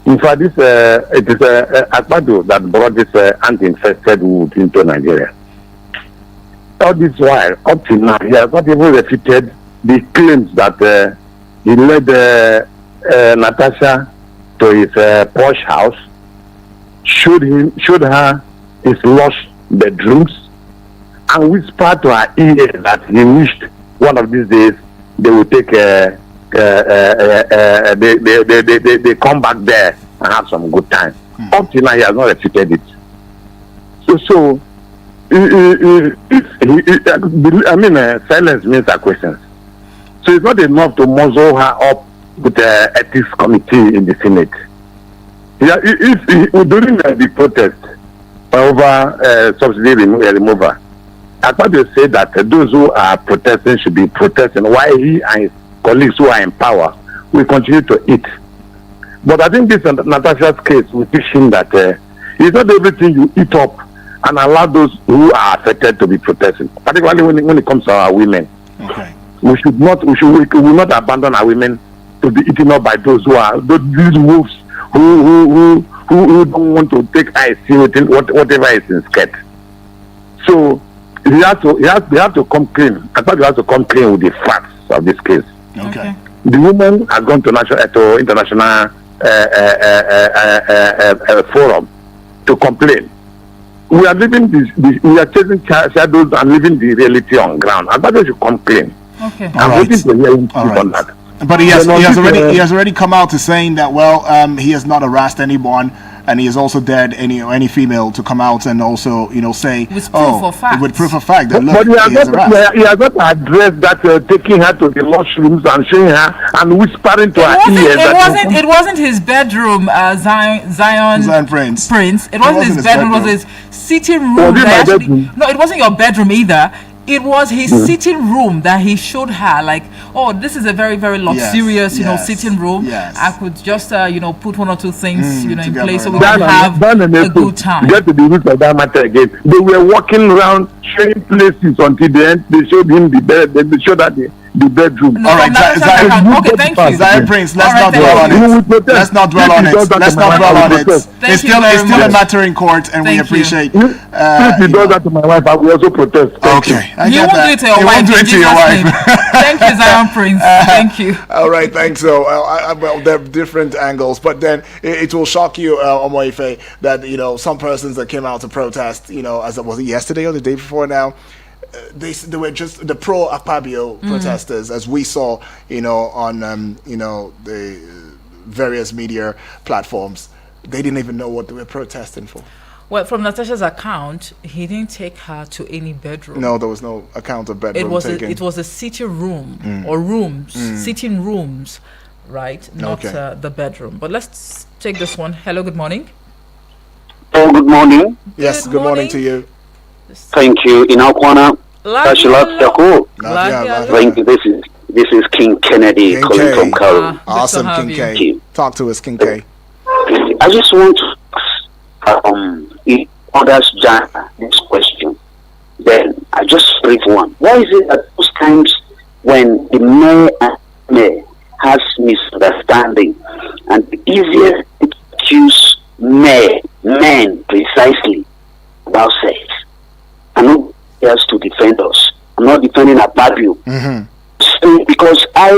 Speaker 8: In fact, it is Akpabio that brought this anti-infested wood into Nigeria. All this while, up to now, he has not even refuted the claims that he led Natasha to his posh house, showed her his lush bedrooms, and whispered to her ear that he wished one of these days they would take they come back there and have some good time. Up till now, he has not refuted it. So silence means acquiescence. So it's not enough to muzzle her up with the ethics committee in the Senate. Yeah, during the protest over subsidy removal, Akpabio said that those who are protesting should be protesting while he and his colleagues who are in power will continue to eat. But I think this Natasha's case will teach him that it's not everything you eat up and allow those who are affected to be protesting, particularly when it comes to our women.
Speaker 1: Okay.
Speaker 8: We will not abandon our women to be eaten up by those these wolves who don't want to take eyes see whatever is in skirt. So they have to come clean. Akpabio has to come clean with the facts of this case.
Speaker 1: Okay.
Speaker 8: The women have gone to international forum to complain. We are living we are chasing shadows and living the reality on ground. Akpabio should come clean.
Speaker 2: Okay.
Speaker 8: I'm waiting to hear him speak on that.
Speaker 1: But he has already come out to saying that he has not harassed anyone, and he has also dared any female to come out and also say
Speaker 2: with proof of fact
Speaker 1: that look,
Speaker 8: but he has not addressed that taking her to the washrooms and showing her and whispering to her ears.
Speaker 2: It wasn't his bedroom, Zion Prince. It wasn't his bedroom. It was his sitting room. No, it wasn't your bedroom either. It was his sitting room that he showed her, like, oh, this is a very, very luxurious, sitting room. Yes. I could just, put one or two things, in place so we can have a good time.
Speaker 8: Get to the root of that matter again. They were walking around showing places until the end. They showed him the bed. They showed that the bedroom.
Speaker 2: No, all right, okay, thank you.
Speaker 1: Zion Prince, let's not dwell on it. Let's not dwell on it. It's still a matter in court, and we appreciate.
Speaker 8: If he does that to my wife, I will also protest.
Speaker 1: Okay.
Speaker 2: You won't do it to your wife. Thank you, Zion Prince. Thank you.
Speaker 1: All right, thanks. So, well, there are different angles, but then it will shock you, Omoife, that some persons that came out to protest, as it was yesterday or the day before now. They were just the pro Akpabio protesters, as we saw, on the various media platforms. They didn't even know what they were protesting for.
Speaker 2: Well, from Natasha's account, he didn't take her to any bedroom.
Speaker 1: No, there was no account of bedroom.
Speaker 2: It was a sitting room or rooms, sitting rooms, right? Not the bedroom. But let's take this one. Hello, good morning.
Speaker 7: Oh, good morning.
Speaker 1: Yes, good morning to you.
Speaker 7: Thank you. In Akwana, thank you. This is King Kennedy calling from Karu.
Speaker 1: Awesome, King K. Talk to us, King K.
Speaker 7: I just want to ask if others join this question. Then I just read one. Why is it that those times when the mayor has misunderstanding and the easier to accuse men precisely about sex? I'm not here to defend us. I'm not defending Akpabio. Because I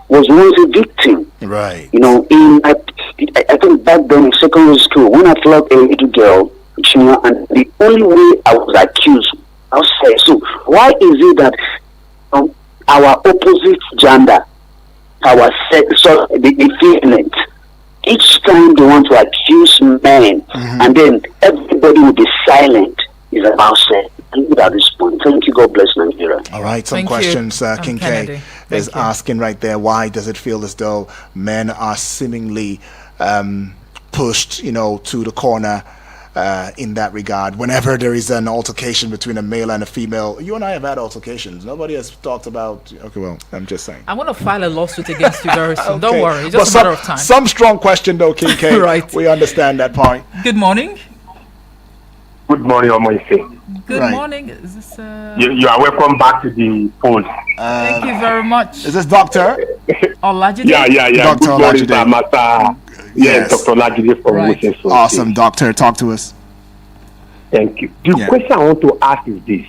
Speaker 7: was once a victim.
Speaker 1: Right.
Speaker 7: I think back then in secondary school, when I flogged a little girl, and the only way I was accused of sex. So why is it that our opposite gender, our sex, the female, each time they want to accuse men, and then everybody will be silent, is about sex? At this point. Thank you. God bless Nigeria.
Speaker 1: All right. Some questions. King K is asking right there. Why does it feel as though men are seemingly pushed, to the corner in that regard? Whenever there is an altercation between a male and a female, you and I have had altercations. Nobody has talked about. Okay, well, I'm just saying.
Speaker 2: I'm going to file a lawsuit against you very soon. Don't worry. It's just a matter of time.
Speaker 1: Some strong question, though, King K.
Speaker 2: Right.
Speaker 1: We understand that point.
Speaker 2: Good morning.
Speaker 8: Good morning, Omoife.
Speaker 2: Good morning. Is this,
Speaker 8: you are welcome back to the phone.
Speaker 2: Thank you very much.
Speaker 1: Is this Dr.
Speaker 2: Olajide?
Speaker 8: Yeah.
Speaker 1: Dr.
Speaker 8: Good morning,
Speaker 1: Olajide.
Speaker 8: Yes, Dr. Olajide from
Speaker 2: Right.
Speaker 1: Awesome, doctor. Talk to us.
Speaker 8: Thank you. The question I want to ask is this.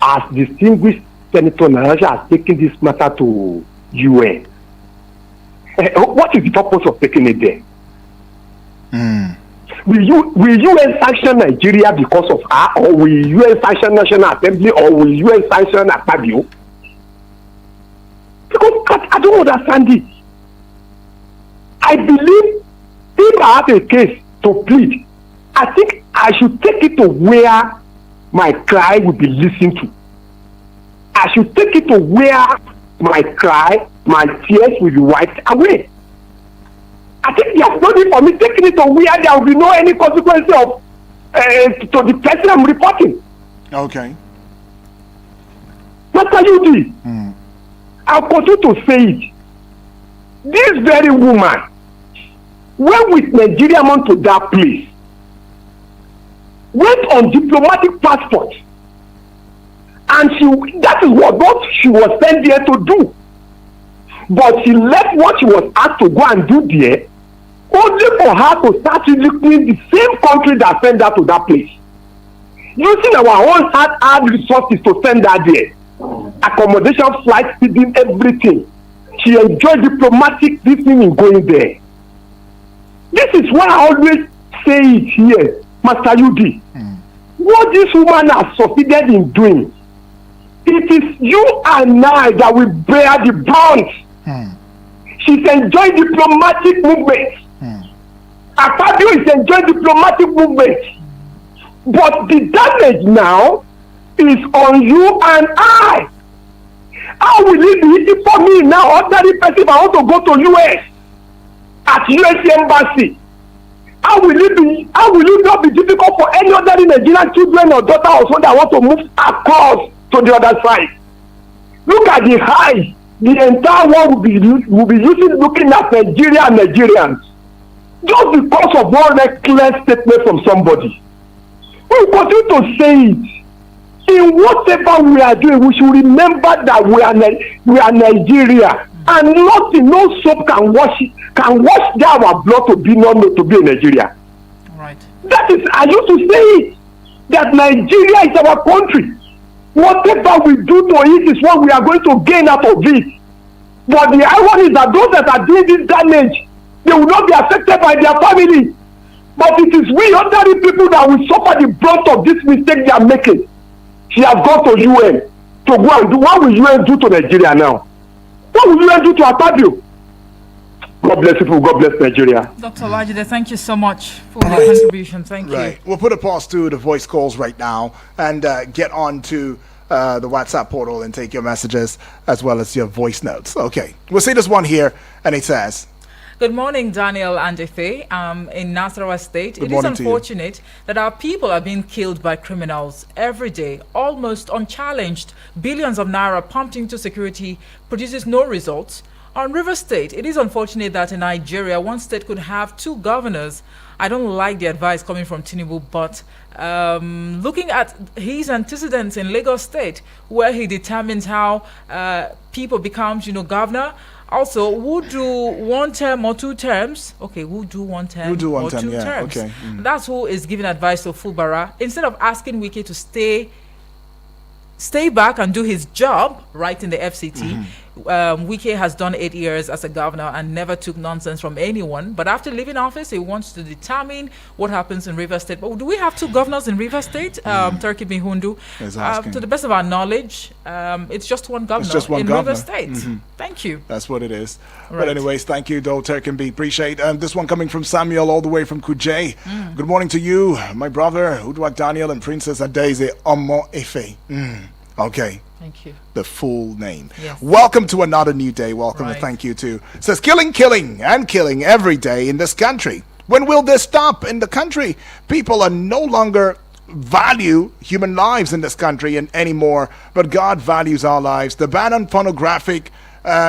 Speaker 8: As distinguished Senator Naranja has taken this matter to UN, what is the purpose of taking it there? Will UN sanction Nigeria because of her, or will UN sanction National Assembly, or will UN sanction Akpabio? Because I don't understand it. I believe if I have a case to plead, I think I should take it to where my cry will be listened to. I should take it to where my cry, my tears will be wiped away. I think there's no need for me taking it to where there will be no any consequence of to the person I'm reporting.
Speaker 1: Okay.
Speaker 8: What can you do? I'll continue to say it. This very woman went with Nigerian man to that place, went on diplomatic passport, and that is what she was sent there to do. But she left what she was asked to go and do there, only for her to start looking the same country that sent her to that place, using our own hard resources to send her there, accommodation, flight, feeding, everything. She enjoyed diplomatic this thing in going there. This is why I always say it here, Master UD. What this woman has succeeded in doing, it is you and I that will bear the brunt. She's enjoying diplomatic movement. Akpabio is enjoying diplomatic movement. But the damage now is on you and I. How will it be easy for me now, ordinary person, if I want to go to US at US Embassy? How will it not be difficult for any other Nigerian children or daughter or son that want to move across to the other side? Look at the high the entire world will be using looking at Nigeria and Nigerians. Just because of one reckless statement from somebody. We continue to say it. In whatever we are doing, we should remember that we are Nigeria, and no soap can wash down our blood to be a Nigeria.
Speaker 2: Right.
Speaker 8: That is, I used to say it, that Nigeria is our country. Whatever we do to it is what we are going to gain out of it. But the irony is that those that are doing this damage, they will not be affected by their family. But it is we ordinary people that will suffer the brunt of this mistake they are making. She has gone to UN to go and do. What will UN do to Nigeria now? What will UN do to Akpabio? God bless people. God bless Nigeria.
Speaker 2: Dr. Olajide, thank you so much for your contribution. Thank you.
Speaker 1: We'll put a pause to the voice calls right now and get on to the WhatsApp portal and take your messages as well as your voice notes. Okay. We'll see this one here, and it says,
Speaker 2: Good morning, Daniel and Ife. In Nasarawa State, it is unfortunate that our people are being killed by criminals every day, almost unchallenged. Billions of naira pumped into security produces no results. On River State, it is unfortunate that in Nigeria, one state could have two governors. I don't like the advice coming from Tinubu, but looking at his antecedents in Lagos State, where he determines how people become, governor. Also, who do 1 term or 2 terms? Okay, who do 1 term or 2 terms?
Speaker 1: Okay.
Speaker 2: That's who is giving advice to Fubara. Instead of asking Wike to stay back and do his job right in the FCT. Wike has done 8 years as a governor and never took nonsense from anyone. But after leaving office, he wants to determine what happens in River State. But do we have 2 governors in River State? Turkey Bihundu. To the best of our knowledge, it's just one governor in River State. Thank you.
Speaker 1: That's what it is.
Speaker 2: Right.
Speaker 1: But anyways, thank you, though, Turkenby. Appreciate this one coming from Samuel all the way from Kuje. Good morning to you, my brother, Udwak Daniel and Princess Adeze Omo Efe. Okay.
Speaker 2: Thank you.
Speaker 1: The full name.
Speaker 2: Yes.
Speaker 1: Welcome to another new day. Welcome and thank you too. It says killing every day in this country. When will this stop in the country? People are no longer value human lives in this country anymore, but God values our lives. The ban on pornographic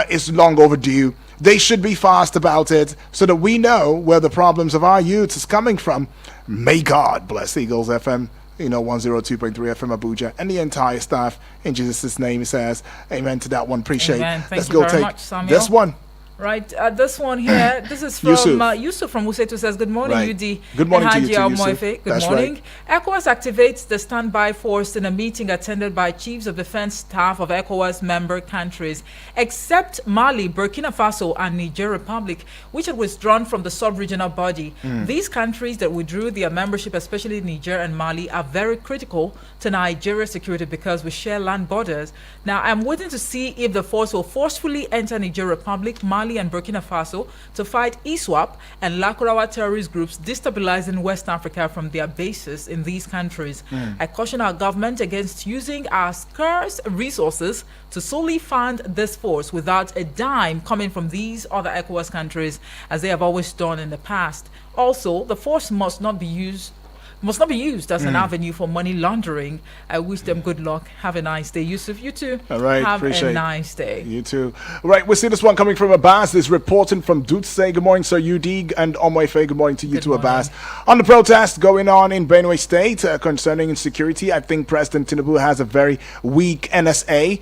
Speaker 1: is long overdue. They should be fast about it so that we know where the problems of our youth is coming from. May God bless Eagles FM, 102.3 FM Abuja, and the entire staff. In Jesus' name, he says, amen to that one. Appreciate it.
Speaker 2: Let's go very much, Samuel.
Speaker 1: This one.
Speaker 2: Right, this one here, this is from Yusuf from Wusetu says, good morning, UD.
Speaker 1: Good morning to you too, Yusuf.
Speaker 2: Good morning. Right. ECOWAS activates the standby force in a meeting attended by chiefs of defense staff of ECOWAS member countries, except Mali, Burkina Faso, and Niger Republic, which had withdrawn from the sub-regional body. These countries that withdrew their membership, especially Niger and Mali, are very critical to Nigeria's security because we share land borders. Now, I'm waiting to see if the force will forcefully enter Niger Republic, Mali, and Burkina Faso to fight ISWAP and Lakurawa terrorist groups destabilizing West Africa from their bases in these countries. I caution our government against using our scarce resources to solely fund this force without a dime coming from these other ECOWAS countries, as they have always done in the past. Also, the force must not be used as an avenue for money laundering. I wish them good luck. Have a nice day. Yusuf, you too.
Speaker 1: All right,
Speaker 2: have a nice day.
Speaker 1: You too. All right, we see this one coming from Abbas. This reporting from Dutse. Good morning, Sir UD and Omoife. Good morning to you too, Abbas. On the protest going on in Benue State concerning insecurity, I think President Tinubu has a very weak NSA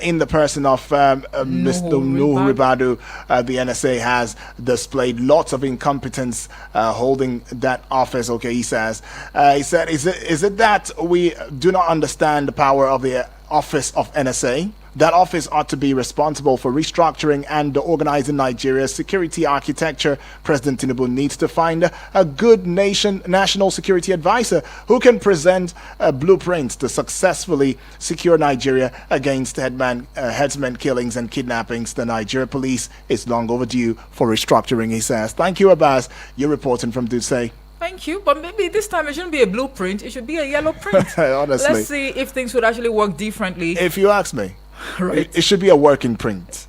Speaker 1: in the person of Mr. Nuhu Ribadu. The NSA has displayed lots of incompetence holding that office. Okay, he says. He said, is it that we do not understand the power of the office of NSA? That office ought to be responsible for restructuring and organizing Nigeria's security architecture. President Tinubu needs to find a good national security advisor who can present a blueprint to successfully secure Nigeria against headsmen killings and kidnappings. The Nigeria police is long overdue for restructuring, he says. Thank you, Abbas. You're reporting from Dutse.
Speaker 2: Thank you, but maybe this time it shouldn't be a blueprint, it should be a yellow print.
Speaker 1: Honestly.
Speaker 2: Let's see if things would actually work differently.
Speaker 1: If you ask me,
Speaker 2: right.
Speaker 1: It should be a working print.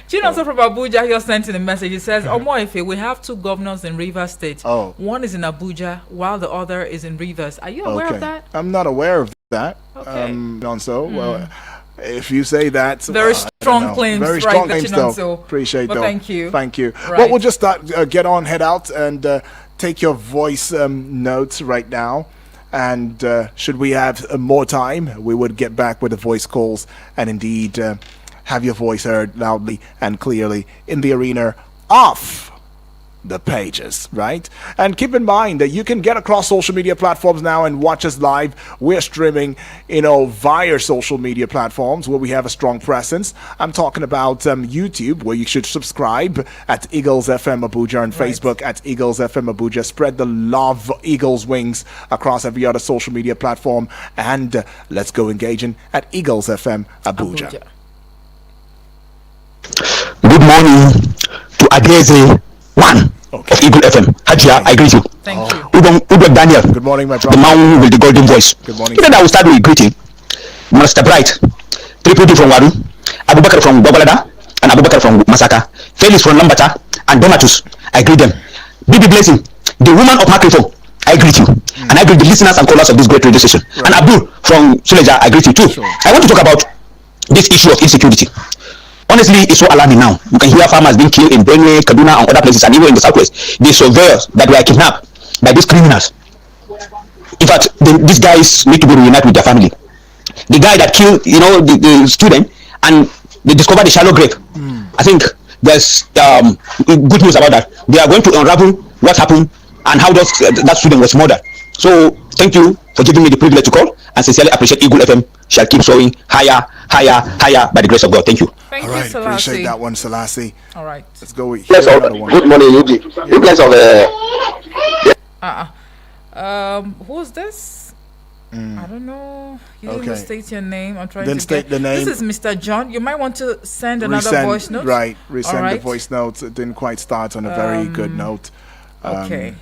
Speaker 2: Chinonso from Abuja here sent in a message. He says, Omoife, we have two governors in Rivers State. One is in Abuja while the other is in Rivers. Are you aware of that?
Speaker 1: I'm not aware of that.
Speaker 2: Okay.
Speaker 1: Well, if you say that,
Speaker 2: very strong claims,
Speaker 1: very strong claims, though. Appreciate that.
Speaker 2: Thank you.
Speaker 1: Right. Well, we'll just head out and take your voice notes right now. And should we have more time, we would get back with the voice calls and indeed have your voice heard loudly and clearly in the arena of the pages, right? And keep in mind that you can get across social media platforms now and watch us live. We're streaming, via social media platforms where we have a strong presence. I'm talking about YouTube, where you should subscribe at Eagles FM Abuja, and Facebook at Eagles FM Abuja. Spread the love, Eagles wings, across every other social media platform. And let's go engaging at Eagles FM Abuja.
Speaker 9: Good morning to Adeze One of Eagle FM. Hajia, I greet you.
Speaker 2: Thank you.
Speaker 9: Ubek Daniel.
Speaker 1: Good morning, my brother.
Speaker 9: The man with the golden voice.
Speaker 1: Good morning.
Speaker 9: Today I will start with greeting. Master Bright, Triple D from Waru, Abubakar from Bobalada, and Abubakar from Masaka, Felix from Lambata, and Donatus. I greet them. Bibi Blessing, the woman of Makrifo. I greet you. And I greet the listeners and callers of this great radio station. Right. And Abdul from Suleja, I greet you too. Sure. I want to talk about this issue of insecurity. Honestly, it's so alarming now. You can hear farmers being killed in Benue, Kaduna, and other places, and even in the southwest. The surveyors that were kidnapped by these criminals. In fact, these guys need to go reunite with their family. The guy that killed, the student, and they discovered the shallow grave. I think there's good news about that. They are going to unravel what happened and how that student was murdered. So, thank you for giving me the privilege to call, and sincerely appreciate Eagle FM shall keep soaring higher by the grace of God. Thank you.
Speaker 2: Thank
Speaker 1: you,
Speaker 2: Selassie.
Speaker 1: Appreciate that one, Selassie.
Speaker 2: All right.
Speaker 1: Let's go with
Speaker 7: good morning, Yuji.
Speaker 2: Who's this? I don't know. You didn't
Speaker 1: Okay.
Speaker 2: state your name. I'm trying
Speaker 1: Then
Speaker 2: to
Speaker 1: state the name.
Speaker 2: This is Mr. John. You might want to send another voice note.
Speaker 1: Right. Resend
Speaker 2: All right.
Speaker 1: the voice notes. It didn't quite start on a very good note.
Speaker 2: Okay.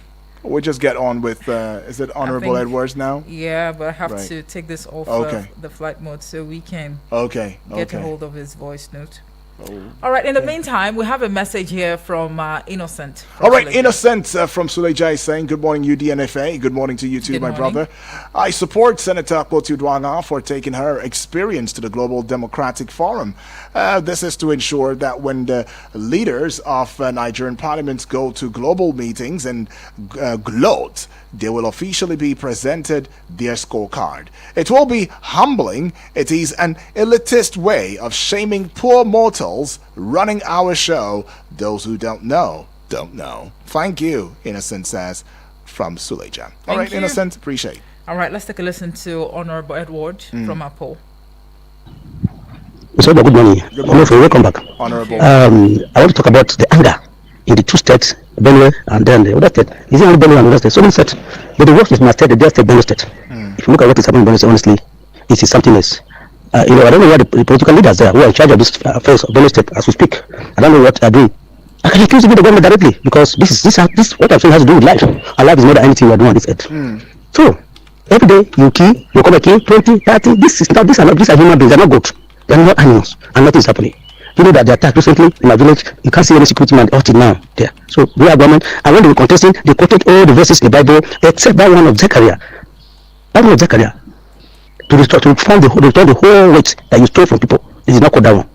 Speaker 1: We'll just get on with, is it Honorable
Speaker 2: think-
Speaker 1: Edwards now?
Speaker 2: Yeah, but I have
Speaker 1: Right.
Speaker 2: to take this off
Speaker 1: Okay.
Speaker 2: the flight mode so we can
Speaker 1: Okay.
Speaker 2: get a
Speaker 1: Okay.
Speaker 2: hold of his voice note. All right. In the meantime, we have a message here from Innocent.
Speaker 1: All right, Innocent from Suleja is saying, good morning, UDNFA. Good morning to you too, my brother. I support Senator Kotu Dwanga for taking her experience to the Global Democratic Forum. This is to ensure that when the leaders of Nigerian parliaments go to global meetings and gloat, they will officially be presented their scorecard. It will be humbling. It is an elitist way of shaming poor mortals running our show. Those who don't know, don't know. Thank you, Innocent says from Suleja. All right, Innocent, appreciate.
Speaker 2: All right, let's take a listen to Honorable Edward from Apple.
Speaker 10: So good morning. Good morning. Welcome back.
Speaker 1: Honorable.
Speaker 10: I want to talk about the anger in the two states, Benue and then the other state. Is it only Benue and other state? So many states. But the worst is my state, the state, Benue state. If you look at what is happening in Benue state, honestly, it is something else. I don't know where the political leaders there who are in charge of this affairs of Benue state as we speak. I don't know what they are doing. I can accuse the government directly because this what I'm saying has to do with life. And life is more than anything we are doing on this earth. So every day you kill, you come and kill 20, 30. These are human beings. They are not good. They are not animals, and nothing is happening. You know that they attacked recently in my village. You can't see any security man out now there. So we are government, and when they were contesting, they quoted all the verses in the Bible except that one of Zechariah. That one of Zechariah to return the whole weight that you stole from people. It is not called that one.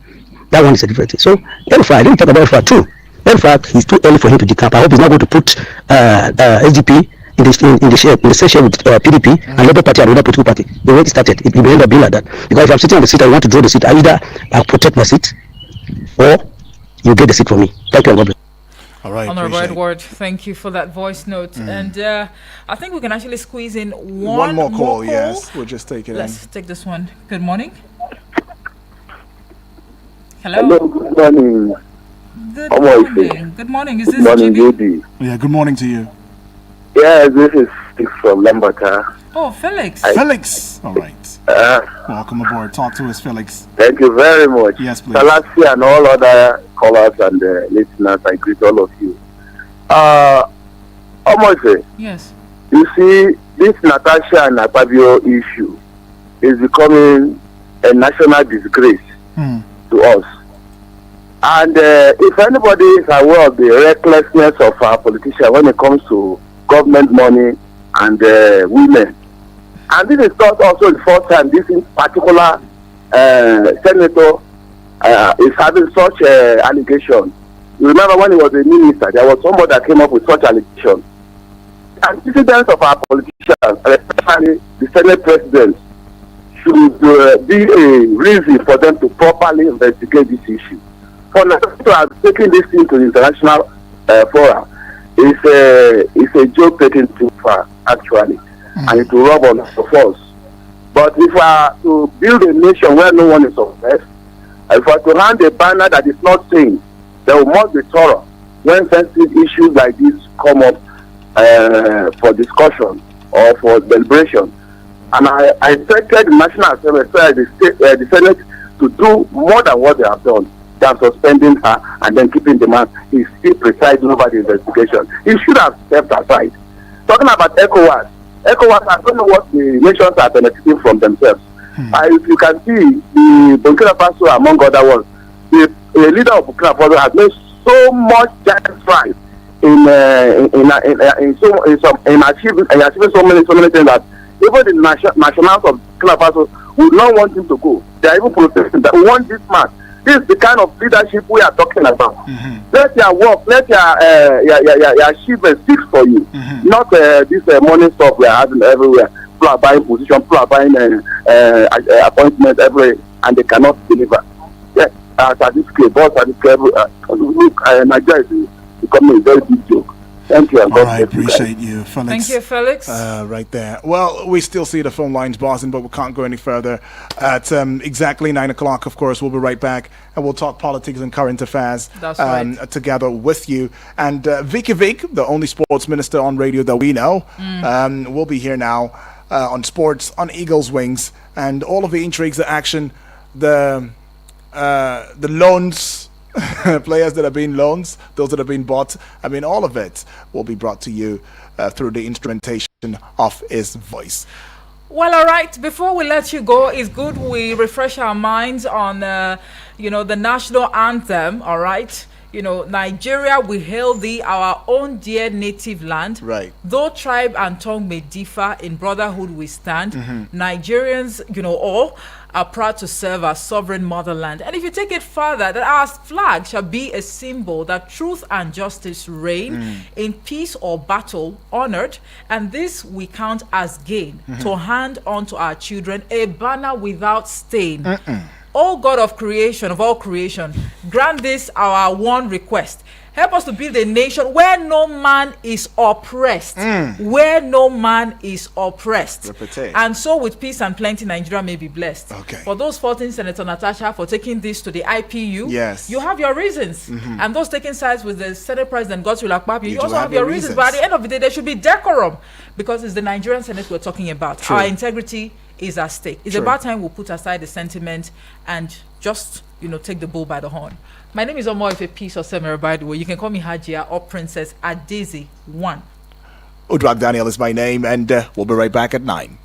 Speaker 10: That one is a different thing. So Elfa, I didn't talk about Elfa too. Elfa, it's too early for him to decamp. I hope he's not going to put SDP in the session with PDP and Labour Party and another political party. The way it started, it will end up being like that. Because if I'm sitting on the seat, I want to draw the seat. Either I'll protect my seat, or you get the seat for me. Thank you, God bless.
Speaker 1: All right,
Speaker 2: Honorable Edward, thank you for that voice note. And I think we can actually squeeze in one
Speaker 1: more call. Yes, we'll just take it.
Speaker 2: Let's take this one. Good morning. Hello.
Speaker 7: Hello, good morning.
Speaker 2: Good morning. Good morning. Is this GB?
Speaker 1: Yeah, good morning to you.
Speaker 7: Yeah, this is Felix from Lambata.
Speaker 2: Oh, Felix.
Speaker 1: Felix. All right. Welcome aboard. Talk to us, Felix.
Speaker 7: Thank you very much.
Speaker 1: Yes, please.
Speaker 7: Salasia and all other callers and listeners, I greet all of you. Almost.
Speaker 2: Yes.
Speaker 7: You see, this Natasha and Akpabio issue is becoming a national disgrace to us. And if anybody is aware of the recklessness of our politicians when it comes to government money and women, and this is not also the first time this in particular senator is having such allegation. You remember when he was a minister, there was somebody that came up with such allegation. And citizens of our politicians, especially the Senate president, should be a reason for them to properly investigate this issue. For now to have taken this into the international forum is a joke taken too far, actually, and it will rub on us. But if we are to build a nation where no one is oppressed, if we are to hand a banner that is not saying, there must be thorough when sensitive issues like this come up for discussion or for deliberation. And I expected the National Assembly, the Senate, to do more than what they have done than suspending her and then keeping the man. He's still presiding over the investigation. He should have stepped aside. Talking about ECOWAS, I don't know what the nations are benefiting from themselves. If you can see, the Burkina Faso, among other ones, the leader of Burkina Faso has made so much giant strides in achieving so many things that even the nationals of Burkina Faso would not want him to go. They are even protesting that we want this man. This is the kind of leadership we are talking about. Let your work, let your achievements speak for you, not this money stuff we are having everywhere. People are buying position, people are buying appointments everywhere, and they cannot deliver. Yes, at this case, look, Nigeria is becoming a very big joke. Thank you.
Speaker 1: All right, appreciate you, Felix.
Speaker 2: Thank you, Felix.
Speaker 1: Right there. Well, we still see the phone lines buzzing, but we can't go any further. At exactly 9 o'clock, of course, we'll be right back, and we'll talk politics and current affairs together with you. And Vicky Vic, the only sports minister on radio that we know, will be here now on sports, on Eagles Wings, and all of the intrigues, the action, the loans, players that have been loans, those that have been bought. I mean, all of it will be brought to you through the instrumentation of his voice.
Speaker 2: Well, all right. Before we let you go, it's good we refresh our minds on the national anthem, all right? Nigeria, we hail thee, our own dear native land.
Speaker 1: Right.
Speaker 2: Though tribe and tongue may differ, in brotherhood we stand. Nigerians, all are proud to serve our sovereign motherland. And if you take it further, that our flag shall be a symbol that truth and justice reign in peace or battle, honored. And this we count as gain to hand on to our children, a banner without stain. O God of creation, of all creation, grant this our one request. Help us to build a nation where no man is oppressed. Where no man is oppressed.
Speaker 1: Repeat.
Speaker 2: And so with peace and plenty, Nigeria may be blessed.
Speaker 1: Okay.
Speaker 2: For those faulting Senator Natasha for taking this to the IPU,
Speaker 1: yes,
Speaker 2: you have your reasons. And those taking sides with the Senate President Godswill Akpabio, you also have your reasons. But at the end of the day, there should be decorum, because it's the Nigerian Senate we're talking about.
Speaker 1: True.
Speaker 2: Our integrity is at stake. It's
Speaker 1: True.
Speaker 2: about time we put aside the sentiment and just, take the bull by the horn. My name is Omoife Peace Osemere, by the way. You can call me Hajia or Princess Adezi 1.
Speaker 1: Udrag Daniel is my name, and we'll be right back at 9.